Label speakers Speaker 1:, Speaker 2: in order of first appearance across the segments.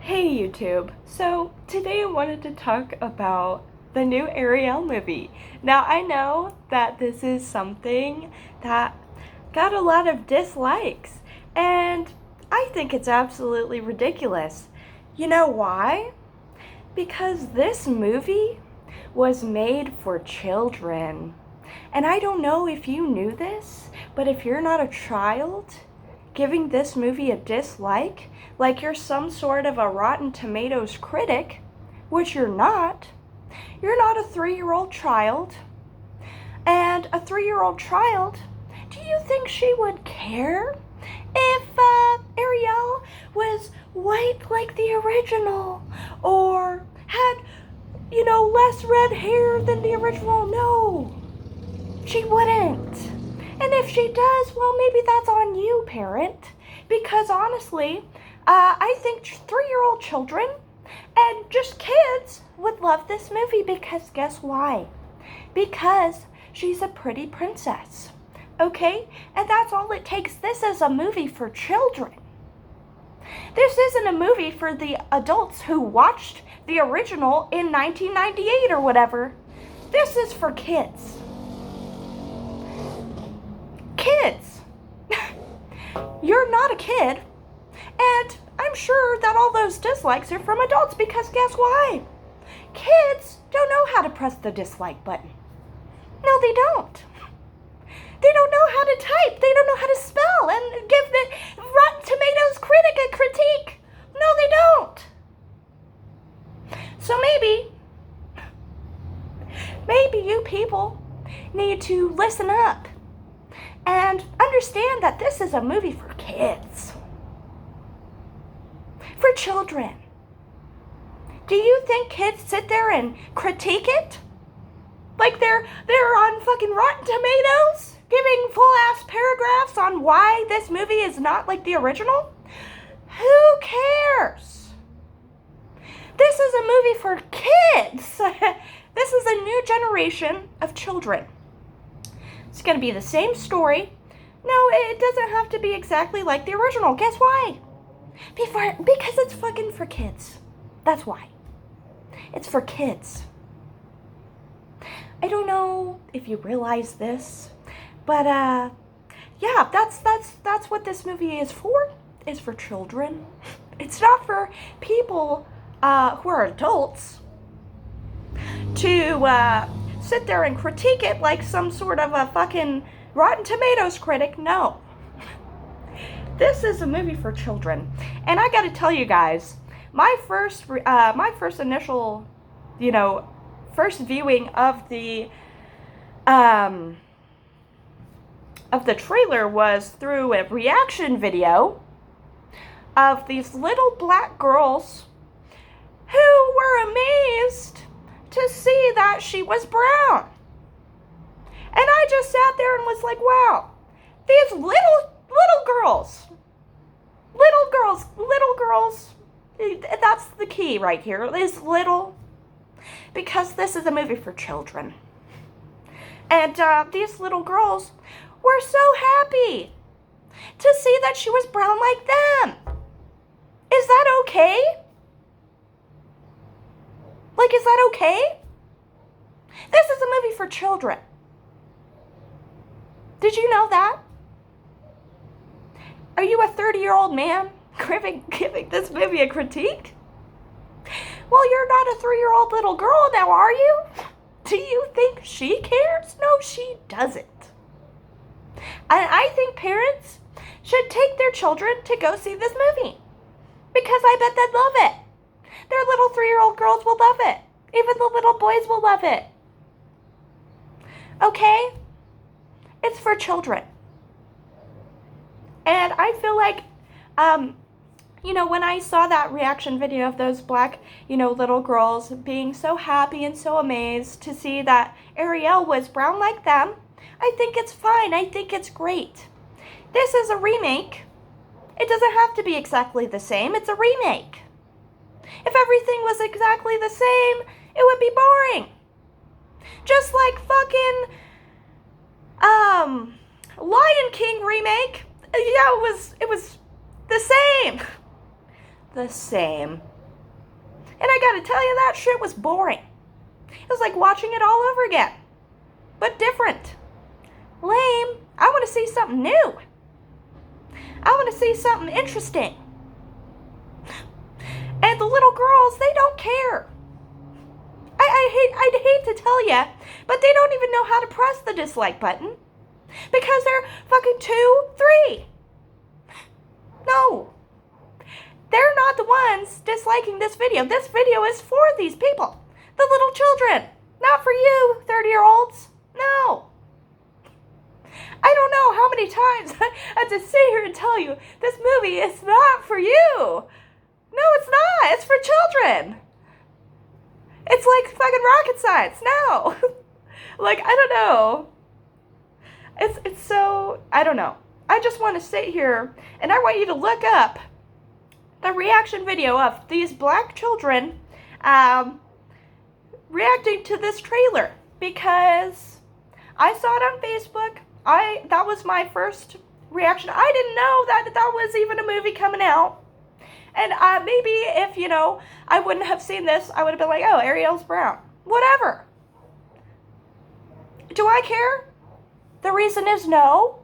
Speaker 1: Hey YouTube. So today I wanted to talk about the new Ariel movie. Now I know that this is something that got a lot of dislikes, and I think it's absolutely ridiculous. You know why? Because this movie was made for children. And I don't know if you knew this, but if you're not a child, giving this movie a dislike, like you're some sort of a Rotten Tomatoes critic, which you're not a 3-year-old child. And a 3-year-old child, do you think she would care if Ariel was white like the original or had, less red hair than the original? No, she wouldn't. And if she does, well, maybe that's on you, parent. Because honestly, I think 3-year-old children and just kids would love this movie because guess why? Because she's a pretty princess. Okay? And that's all it takes. This is a movie for children. This isn't a movie for the adults who watched the original in 1998 or whatever. This is for kids. Kids. You're not a kid. And I'm sure that all those dislikes are from adults because guess why? Kids don't know how to press the dislike button. No, they don't. They don't know how to type. They don't know how to spell and give the Rotten Tomatoes critic a critique. No, they don't. So maybe you people need to listen up and understand that this is a movie for kids. For children. Do you think kids sit there and critique it? Like they're on fucking Rotten Tomatoes giving full-ass paragraphs on why this movie is not like the original? Who cares? This is a movie for kids. This is a new generation of children. It's going to be the same story. No, it doesn't have to be exactly like the original. Guess why? Because it's fucking for kids. That's why. It's for kids. I don't know if you realize this, but yeah, that's what this movie is for. Is for children. It's not for people who are adults to sit there and critique it like some sort of a fucking Rotten Tomatoes critic. No. This is a movie for children. And I gotta tell you guys, my first initial, first viewing of the trailer was through a reaction video of these little black girls who were amazed to see that she was brown. And I just sat there and was like, wow, these little girls, that's the key right here, is little, because this is a movie for children. And these little girls were so happy to see that she was brown like them. Is that okay? Like, is that okay? This is a movie for children. Did you know that? Are you a 30-year-old man giving this movie a critique? Well, you're not a 3-year-old little girl now, are you? Do you think she cares? No, she doesn't. And I think parents should take their children to go see this movie. Because I bet they'd love it. Their little 3-year-old girls will love it. Even the little boys will love it. Okay? It's for children. And I feel like, when I saw that reaction video of those black, little girls being so happy and so amazed to see that Ariel was brown like them, I think it's fine. I think it's great. This is a remake. It doesn't have to be exactly the same. It's a remake. If everything was exactly the same, it would be boring. Just like fucking, Lion King remake. Yeah, it was the same. the same. And I gotta tell you, that shit was boring. It was like watching it all over again, but different. Lame. I want to see something new. I want to see something interesting. And the little girls, they don't care. I'd hate to tell you, but they don't even know how to press the dislike button because they're fucking 2, 3. No. They're not the ones disliking this video. This video is for these people, the little children, not for you, 30-year-olds. No. I don't know how many times I have to sit here and tell you this movie is not for you. No, it's not. It's for children. It's like fucking rocket science. No. Like, I don't know. It's so, I don't know. I just want to sit here and I want you to look up the reaction video of these black children reacting to this trailer because I saw it on Facebook. That was my first reaction. I didn't know that was even a movie coming out. And maybe if, I wouldn't have seen this, I would have been like, oh, Ariel's brown. Whatever. Do I care? The reason is no,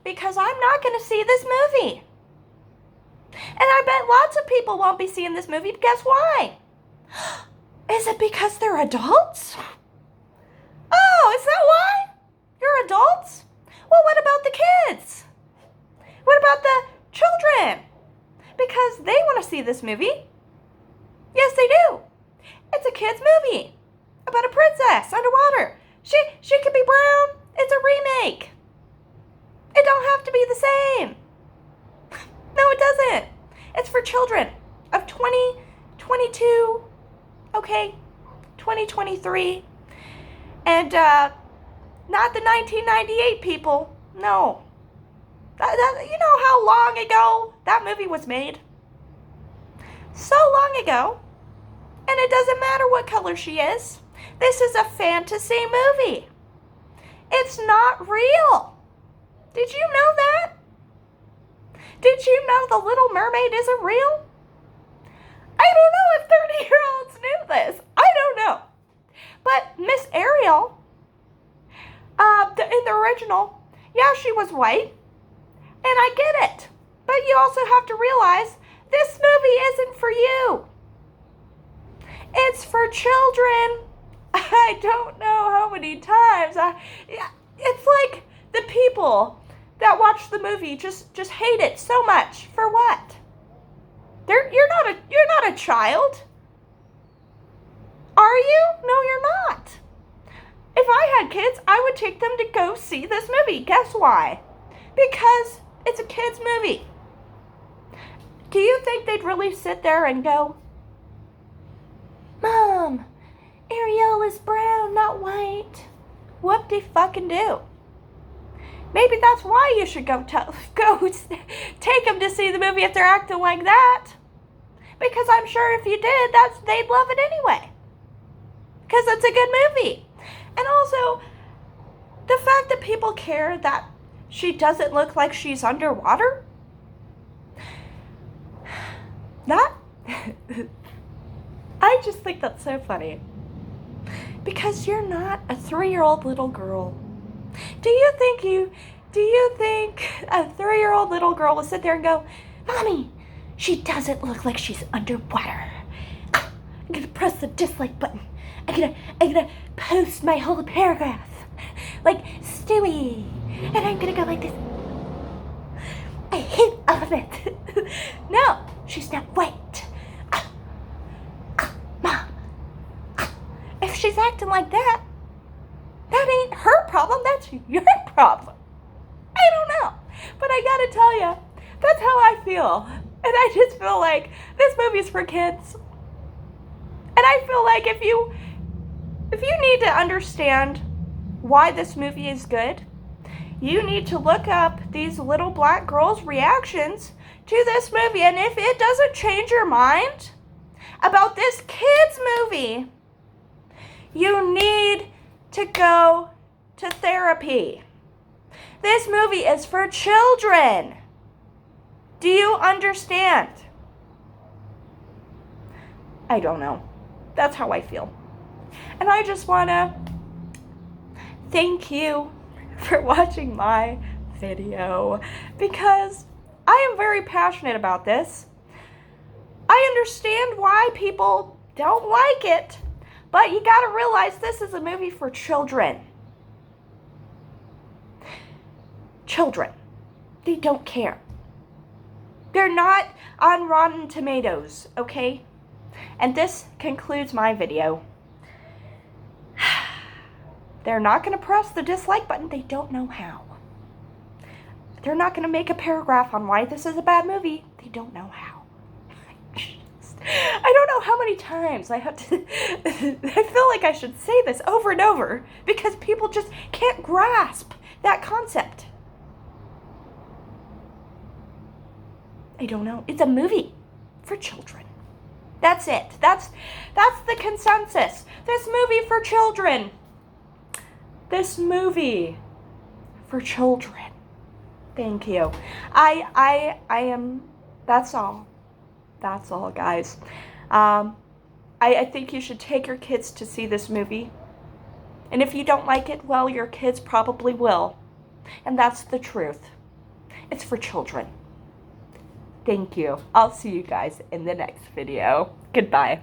Speaker 1: because I'm not going to see this movie. And I bet lots of people won't be seeing this movie. Guess why? Is it because they're adults? Oh, is that why? You're adults? Well, what about the kids? What about the children? Because they want to see this movie. Yes, they do. It's a kid's movie about a princess underwater. She could be brown. It's a remake. It don't have to be the same. No, it doesn't. It's for children of 2022, okay, 2023, and not the 1998 people. No. You know how long ago that movie was made? So long ago. And it doesn't matter what color she is. This is a fantasy movie. It's not real. Did you know that? Did you know The Little Mermaid isn't real? I don't know if 30-year-olds knew this. I don't know. But Miss Ariel, in the original, yeah, she was white. And I get it. But you also have to realize this movie isn't for you. It's for children. I don't know how many times. It's like the people that watch the movie just hate it so much. For what? You're not a child. Are you? No, you're not. If I had kids, I would take them to go see this movie. Guess why? Because it's a kid's movie. Do you think they'd really sit there and go, Mom, Ariel is brown, not white? Whoop-de-fucking-do. Maybe that's why you should go take them to see the movie if they're acting like that. Because I'm sure if you did, they'd love it anyway. Because it's a good movie. And also, the fact that people care that she doesn't look like she's underwater, that, I just think that's so funny. Because you're not a 3-year-old little girl. Do you think a 3-year-old little girl will sit there and go, Mommy, she doesn't look like she's underwater. I'm gonna press the dislike button. I'm gonna post my whole paragraph like Stewie, and I'm gonna go like this. I hate all of it. No, she's not white. Mom, if she's acting like that, that ain't her problem, that's your problem. I don't know, but I gotta tell you, that's how I feel. And I just feel like this movie's for kids. And I feel like if you need to understand why this movie is good, you need to look up these little black girls' reactions to this movie. And if it doesn't change your mind about this kids' movie, you need to go to therapy. This movie is for children. Do you understand? I don't know. That's how I feel. And I just want to thank you for watching my video because I am very passionate about this. I understand why people don't like it, but you gotta realize this is a movie for children. Children. They don't care. They're not on Rotten Tomatoes, okay? And this concludes my video. They're not going to press the dislike button. They don't know how. They're not going to make a paragraph on why this is a bad movie. They don't know how. I don't know how many times I have to... I feel like I should say this over and over because people just can't grasp that concept. I don't know. It's a movie for children. That's it. That's the consensus. This movie for children. This movie for children. Thank you. I am, that's all. That's all, guys. I think you should take your kids to see this movie. And if you don't like it, well, your kids probably will. And that's the truth. It's for children. Thank you. I'll see you guys in the next video. Goodbye.